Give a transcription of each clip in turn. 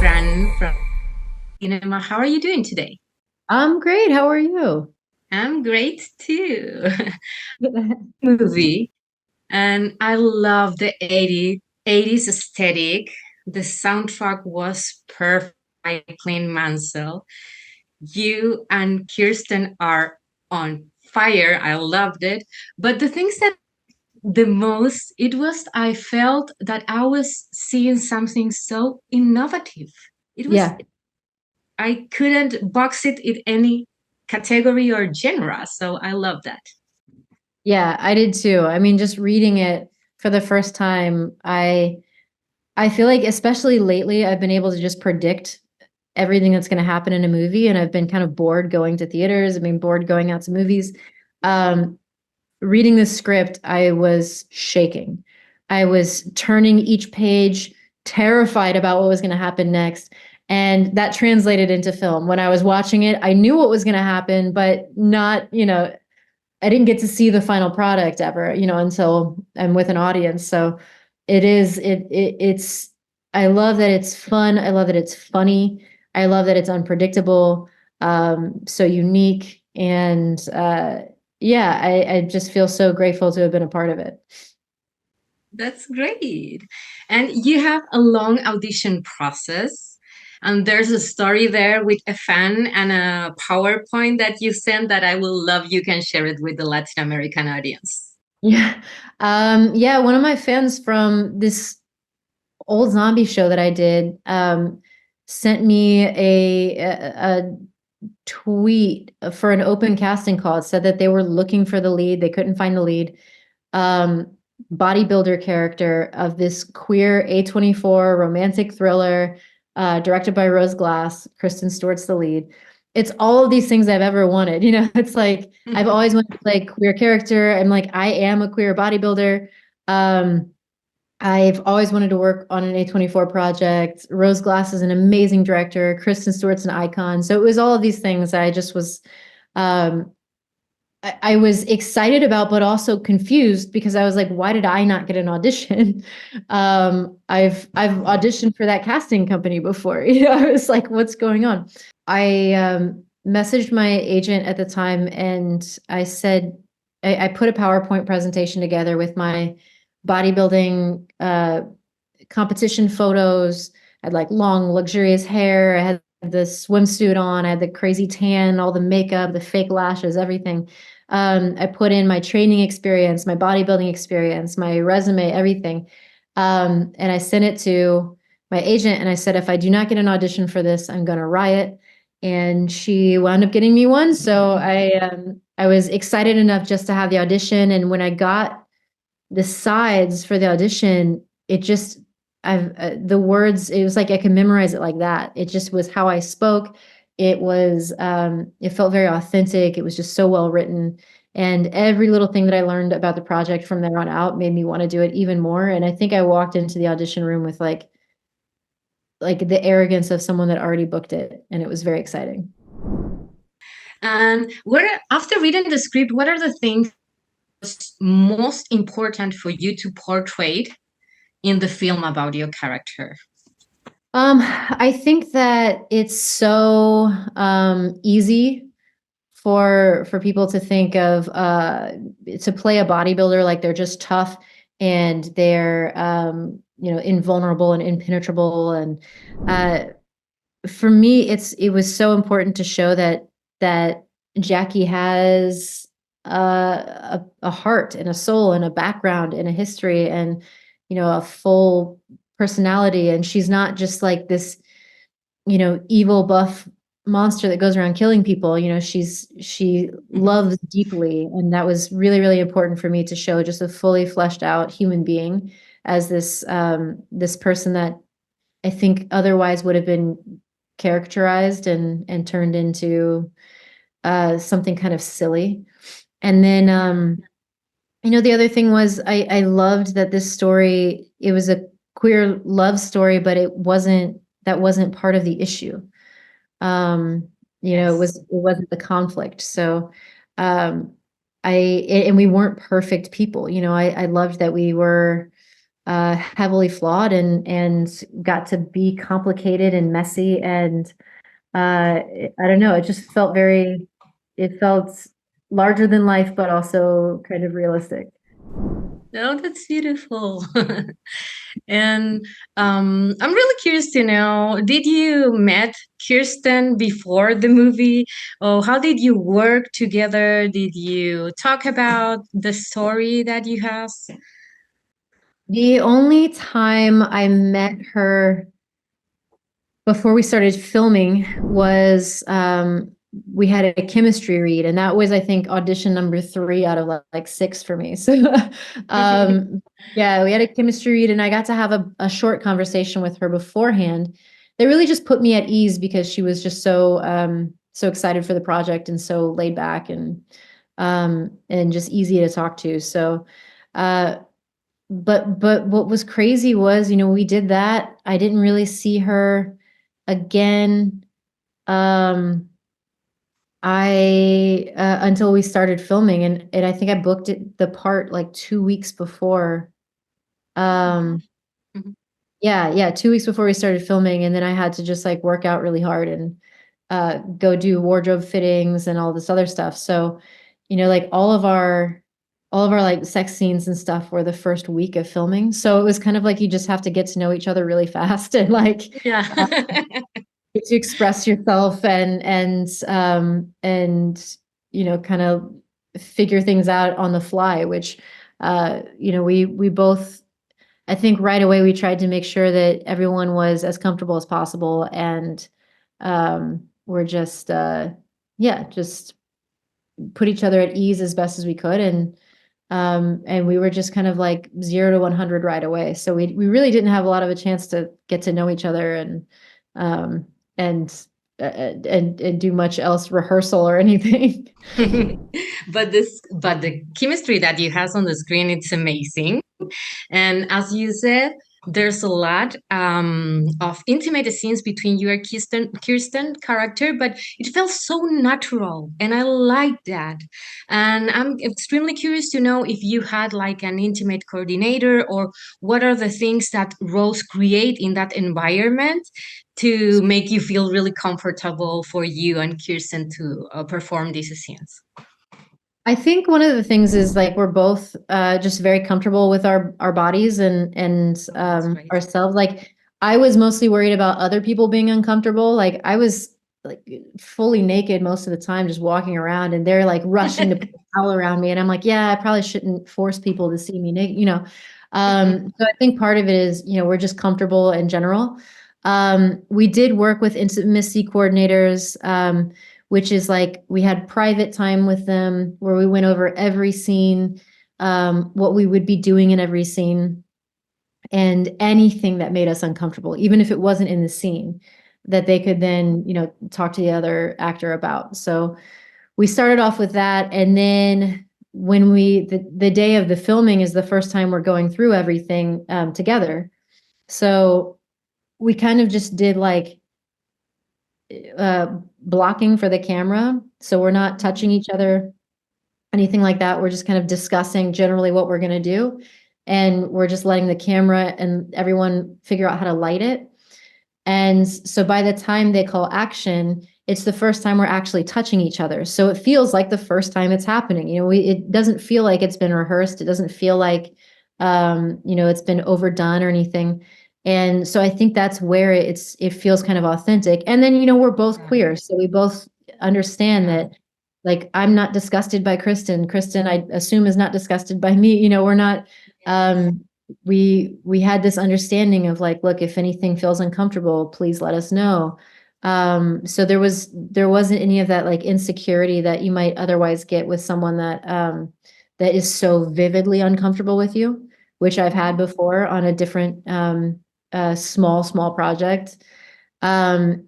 Fran from Cinema. How are you doing today? I'm great. How are you? I'm great too. Movie, and I love the 80s aesthetic. The soundtrack was perfect by Clint Mansell. You and Kirsten are on fire. I loved it. But the things that the most, it was I felt that I was seeing something so innovative. It was Yeah. I couldn't box it in any category or genre. So I love that. Yeah, I did too. I mean, just reading it for the first time, I feel like especially lately I've been able to just predict everything that's going to happen in a movie, and I've been kind of bored going to theaters. I've been bored going out to movies. Um, Reading the script, I was shaking. I was turning each page, terrified about what was going to happen next. And that translated into film. When I was watching it, I knew what was going to happen, but not, I didn't get to see the final product ever, until I'm with an audience. So it's I love that it's fun. I love that it's funny. I love that it's unpredictable, so unique. And yeah, I just feel so grateful to have been a part of it. That's great. And you have a long audition process. And there's a story there with a fan and a PowerPoint that you sent that I will love. You can share it with the Latin American audience. Yeah. Yeah, one of my fans from this old zombie show that I did sent me a tweet for an open casting call. It said that they were looking for the lead. They couldn't find the lead. Um, Bodybuilder character of this queer A24 romantic thriller, directed by Rose Glass. Kristen Stewart's the lead. It's all of these things I've ever wanted. It's like I've always wanted to play a queer character. I'm like, I am a queer bodybuilder. Um, I've always wanted to work on an A24 project. Rose Glass is an amazing director. Kristen Stewart's an icon. So it was all of these things I just was um, I was excited about, but also confused because I was like, why did I not get an audition? I've auditioned for that casting company before. I was like, what's going on? I messaged my agent at the time and I said, I put a PowerPoint presentation together with my bodybuilding competition photos. I had like long, luxurious hair. I had the swimsuit on. I had the crazy tan, all the makeup, the fake lashes, everything. I put in my training experience, my bodybuilding experience, my resume, everything. And I sent it to my agent and I said, if I do not get an audition for this, I'm going to riot. And she wound up getting me one. So I was excited enough just to have the audition. And when I got the sides for the audition, it just I've the words, it was like I could memorize it like that. It just was how I spoke. It felt very authentic. It was just so well written. And every little thing that I learned about the project from there on out made me want to do it even more. And I think I walked into the audition room with like the arrogance of someone that already booked it. And it was very exciting. And after reading the script, what are the things most important for you to portray in the film about your character? I think that it's so easy for people to think of to play a bodybuilder like they're just tough and they're invulnerable and impenetrable. And uh for me it was so important to show that Jackie has a heart and a soul and a background and a history and a full personality, and she's not just like this evil buff monster that goes around killing people. She loves deeply, and that was really, really important for me to show just a fully fleshed out human being as this person that I think otherwise would have been characterized and turned into something kind of silly. And then the other thing was I loved that this story, it was a queer love story, but that wasn't part of the issue. Um, Yes. it wasn't the conflict. So, um, I and we weren't perfect people. I loved that we were heavily flawed and got to be complicated and messy and I don't know, it just felt it felt larger than life, but also kind of realistic. Oh, that's beautiful. And I'm really curious to know, did you met Kirsten before the movie? Or how did you work together? Did you talk about the story that you have? The only time I met her before we started filming was we had a chemistry read, and that was, I think, audition number 3 out of like 6 for me. So yeah, we had a chemistry read, and I got to have a short conversation with her beforehand. They really just put me at ease because she was just so excited for the project and so laid back and just easy to talk to. So uh but what was crazy was, we did that. I didn't really see her again. Um, I until we started filming, and I think I booked the part like 2 weeks before. Um, Mhm. yeah, 2 weeks before we started filming, and then I had to just like work out really hard and go do wardrobe fittings and all this other stuff. So, like all of our like sex scenes and stuff were the first week of filming. So it was kind of like you just have to get to know each other really fast and like Yeah. to express yourself and kind of figure things out on the fly, which we both, I think right away we tried to make sure that everyone was as comfortable as possible, and we're just put each other at ease as best as we could, and we were just kind of like 0 to 100 right away. So we really didn't have a lot of a chance to get to know each other um, and and do much else rehearsal or anything. But the chemistry that you have on the screen, it's amazing. And as you said, there's a lot of intimate scenes between you and Kirsten character, but it felt so natural, and I like that. And I'm extremely curious to know if you had like an intimate coordinator, or what are the things that Rose create in that environment to make you feel really comfortable for you and Kirsten to perform these scenes. I think one of the things is like we're both just very comfortable with our bodies and That's great. ourselves. Like I was mostly worried about other people being uncomfortable. Like I was like fully naked most of the time, just walking around, and they're like rushing to put a towel around me, and I'm like, yeah, I probably shouldn't force people to see me naked. So I think part of it is, we're just comfortable in general. We did work with intimacy coordinators. Which is like we had private time with them where we went over every scene, what we would be doing in every scene, and anything that made us uncomfortable, even if it wasn't in the scene, that they could then, talk to the other actor about. So we started off with that. And then when the day of the filming is the first time we're going through everything together. So we kind of just did like blocking for the camera. So we're not touching each other, anything like that. We're just kind of discussing generally what we're going to do. And we're just letting the camera and everyone figure out how to light it. And so by the time they call action, it's the first time we're actually touching each other. So it feels like the first time it's happening. It doesn't feel like it's been rehearsed. It doesn't feel like, it's been overdone or anything. And so I think that's where it feels kind of authentic. And then, we're both Yeah. queer. So we both understand Yeah. that, like, I'm not disgusted by Kristen. Kristen, I assume, is not disgusted by me. We're not, Yes. we had this understanding of like, look, if anything feels uncomfortable, please let us know. So there wasn't any of that like insecurity that you might otherwise get with someone that is so vividly uncomfortable with you, which I've had before on a different small project. And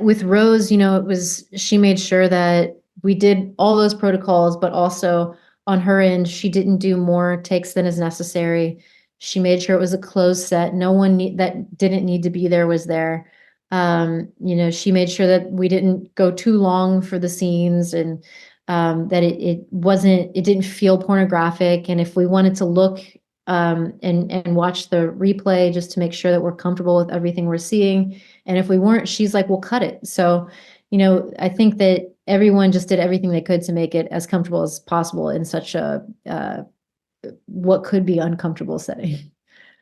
with Rose, she made sure that we did all those protocols, but also on her end, she didn't do more takes than is necessary. She made sure it was a closed set. No one that didn't need to be there was there. She made sure that we didn't go too long for the scenes, and that it didn't feel pornographic. And if we wanted to look and watch the replay just to make sure that we're comfortable with everything we're seeing. And if we weren't, she's like, we'll cut it. So, I think that everyone just did everything they could to make it as comfortable as possible in such a what could be uncomfortable setting.